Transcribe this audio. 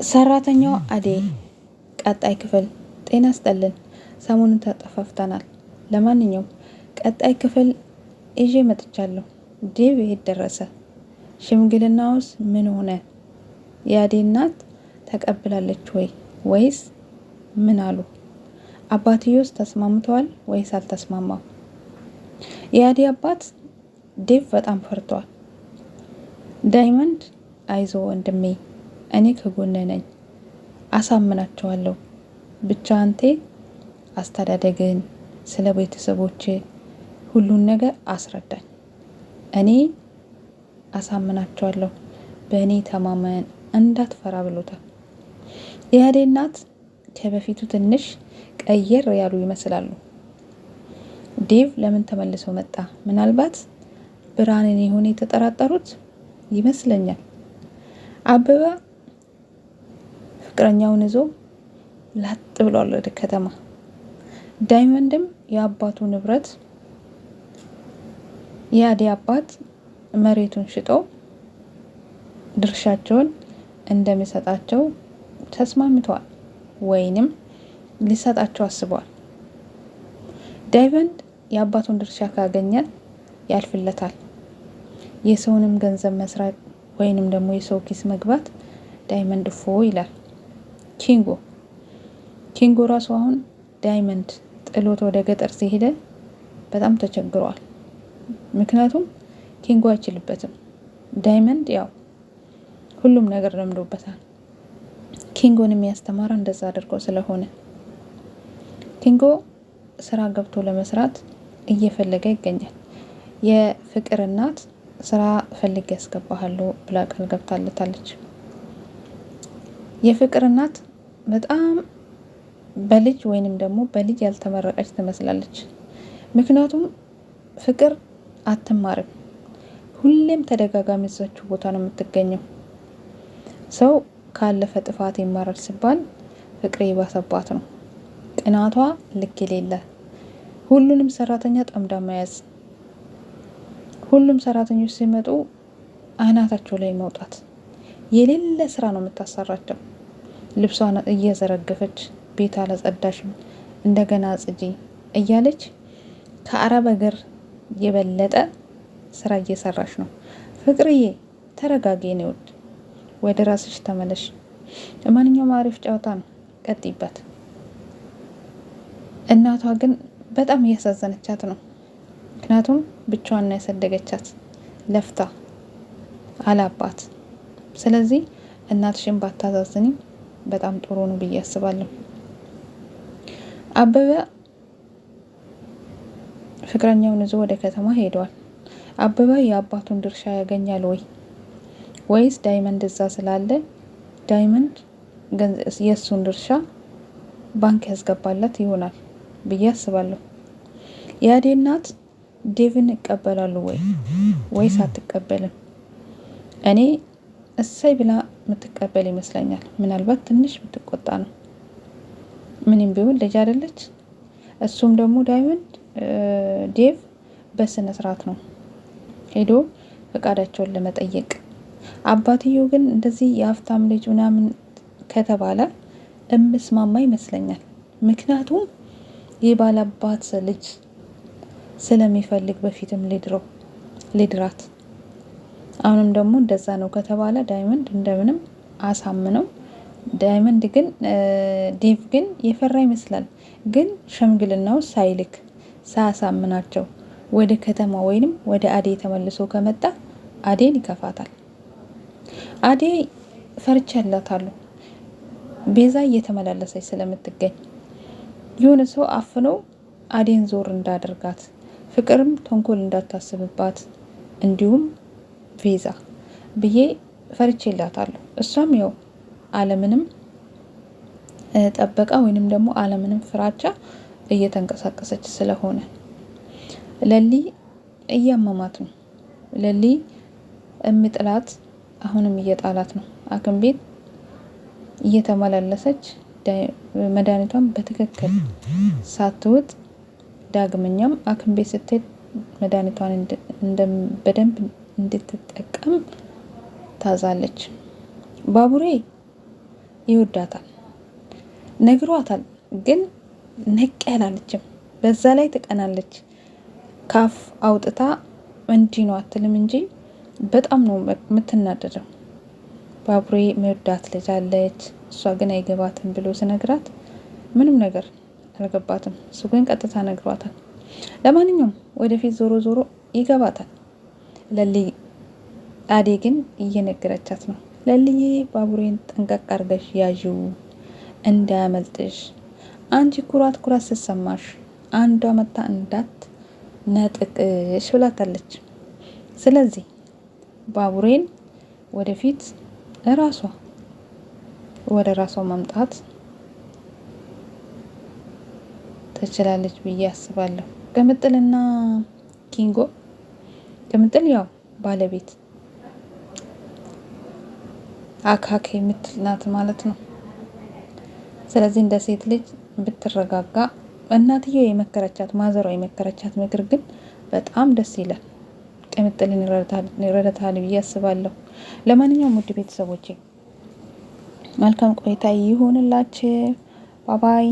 ሰራተኛዋ አደይ ቀጣይ ክፍል። ጤና ይስጥልን። ሰሞኑን ተጠፋፍተናል። ለማንኛውም ቀጣይ ክፍል ይዤ መጥቻለሁ። ዴቭ የት ደረሰ? ሽምግልናውስ ምን ሆነ? የአደይ እናት ተቀብላለች ወይስ ምን አሉ? አባትዮስ ተስማምተዋል ወይስ አልተስማማም? የአደይ አባት ዴቭ በጣም ፈርቷል። ዳይመንድ አይዞ ወንድሜ፣ እኔ ከጎነ ነኝ፣ አሳምናቸዋለሁ። ብቻ አንተ አስተዳደግን፣ ስለ ቤተሰቦች ሁሉን ነገር አስረዳኝ፣ እኔ አሳምናቸዋለሁ፣ በእኔ ተማመን፣ እንዳትፈራ ብሎታል። የአደይ እናት ከበፊቱ ትንሽ ቀየር ያሉ ይመስላሉ። ዴቭ ለምን ተመልሶ መጣ? ምናልባት ብርሃንን ይሆን የተጠራጠሩት ይመስለኛል። አበባ ፍቅረኛውን ይዞ ላጥ ብሏል ወደ ከተማ። ዳይመንድም የአባቱ ንብረት የአደይ አባት መሬቱን ሽጦ ድርሻቸውን እንደሚሰጣቸው ተስማምተዋል፣ ወይንም ሊሰጣቸው አስበዋል። ዳይመንድ የአባቱን ድርሻ ካገኘ ያልፍለታል። የሰውንም ገንዘብ መስራት ወይንም ደግሞ የሰው ኪስ መግባት ዳይመንድ ፎ ይላል። ኪንጎ ራሱ አሁን ዳይመንድ ጥሎት ወደ ገጠር ሲሄደ በጣም ተቸግሯል። ምክንያቱም ኪንጎ አይችልበትም። ዳይመንድ ያው ሁሉም ነገር ለምዶበታል። ኪንጎን የሚያስተማረ እንደዛ አድርጎ ስለሆነ ኪንጎ ስራ ገብቶ ለመስራት እየፈለገ ይገኛል። የፍቅር እናት ስራ ፈልጌ ያስገባሃለሁ ብላ ቃል ገብታለታለች። የፍቅር እናት በጣም በልጅ ወይንም ደግሞ በልጅ ያልተመረቀች ትመስላለች። ምክንያቱም ፍቅር አትማርም፣ ሁሌም ተደጋጋሚ እዛችው ቦታ ነው የምትገኘው። ሰው ካለፈ ጥፋት ይማራል ሲባል ፍቅር የባሰባት ነው። ቅናቷ ልክ የሌለ፣ ሁሉንም ሰራተኛ ጠምዳ መያዝ፣ ሁሉም ሰራተኞች ሲመጡ አናታቸው ላይ መውጣት፣ የሌለ ስራ ነው የምታሰራቸው። ልብሷን እየዘረገፈች ቤት አላጸዳሽም እንደገና አጽጂ እያለች ከአረብ ሀገር የበለጠ ስራ እየሰራች ነው። ፍቅርዬ ተረጋጊ፣ ነው ወደ ራስሽ ተመለሽ። ለማንኛውም አሪፍ ጨዋታ ነው፣ ቀጥይበት። እናቷ ግን በጣም እያሳዘነቻት ነው። ምክንያቱም ብቻዋን ነው ያሳደገቻት ለፍታ አላባት። ስለዚህ እናትሽን ባታዛዝኒ በጣም ጥሩ ነው ብዬ አስባለሁ። አበበ ፍቅረኛውን ይዞ ወደ ከተማ ሄደዋል። አበበ የአባቱን ድርሻ ያገኛል ወይስ ዳይመንድ እዛ ስላለ ዳይመንድ የእሱን ድርሻ ባንክ ያስገባላት ይሆናል ብዬ አስባለሁ። የአደይ እናት ዴቭን ይቀበላሉ ወይስ አትቀበልም? እኔ እሰይ ብላ የምትቀበል ይመስለኛል። ምናልባት ትንሽ የምትቆጣ ነው። ምንም ቢሆን ልጅ አይደለች። እሱም ደግሞ ዳይመንድ ዴቭ በስነ ስርዓት ነው ሄዶ ፈቃዳቸውን ለመጠየቅ። አባትየው ግን እንደዚህ የሀብታም ልጅ ምናምን ከተባለ እምስማማ ይመስለኛል። ምክንያቱም የባላባት ልጅ ስለሚፈልግ በፊትም ሊድራት፣ አሁንም ደግሞ እንደዛ ነው ከተባለ ዳይመንድ እንደምንም አሳምነው። ዳይመንድ ግን ዴቭ ግን የፈራ ይመስላል። ግን ሽምግልናው ሳያሳምናቸው ወደ ከተማ ወይንም ወደ አደይ ተመልሶ ከመጣ አደይን ይከፋታል። አደይ ፈርቻላታለሁ። ቤዛ እየተመላለሰች ስለምትገኝ የሆነ ሰው አፍኖ አደይን ዞር እንዳደርጋት፣ ፍቅርም ተንኮል እንዳታስብባት፣ እንዲሁም ቤዛ ብዬ ፈርቼላታለሁ። እሷም ያው አለምንም ጠበቃ ወይንም ደግሞ አለምንም ፍራቻ እየተንቀሳቀሰች ስለሆነ ለሊ እያመማት ነው። ለሊ እምጥላት አሁንም እየጣላት ነው። ሐኪም ቤት እየተመላለሰች መድኃኒቷን በትክክል ሳትውጥ ዳግመኛም ሐኪም ቤት ስትሄድ መድኃኒቷን በደንብ እንድትጠቀም ታዛለች። ባቡሬ ይወዳታል፣ ነግሯታል። ግን ነቅ ያላለችም፣ በዛ ላይ ትቀናለች። ካፍ አውጥታ እንዲህ ነው አትልም እንጂ በጣም ነው የምትናደደው። ባቡሬ መወዳት ልጅ አለች፣ እሷ ግን አይገባትም ብሎ ስነግራት ምንም ነገር አልገባትም። እሱ ግን ቀጥታ ነግሯታል። ለማንኛውም ወደፊት ዞሮ ዞሮ ይገባታል። ለልይ አዴ ግን እየነገረቻት ነው። ለልዬ ባቡሬን ጠንቀቅ አርገሽ ያዥው እንዳያመልጥሽ። አንቺ ኩራት ስትሰማሽ አንዷ መታ እንዳት ነጥቅሽ ብላታለች። ስለዚህ ባቡሬን ወደፊት ወደ ራሷ ማምጣት ትችላለች ብዬ አስባለሁ። ቅምጥልና ኪንጎ፣ ቅምጥል ያው ባለቤት አካክ የምትል ናት ማለት ነው። ስለዚህ እንደ ሴት ልጅ ብትረጋጋ፣ እናትየው የመከረቻት ማዘሯ የመከረቻት ምክር ግን በጣም ደስ ይላል። ቅምጥልን ይረዳታል ብዬ አስባለሁ። ለማንኛውም ውድ ቤተሰቦቼ መልካም ቆይታ ይሁንላችሁ። ባባይ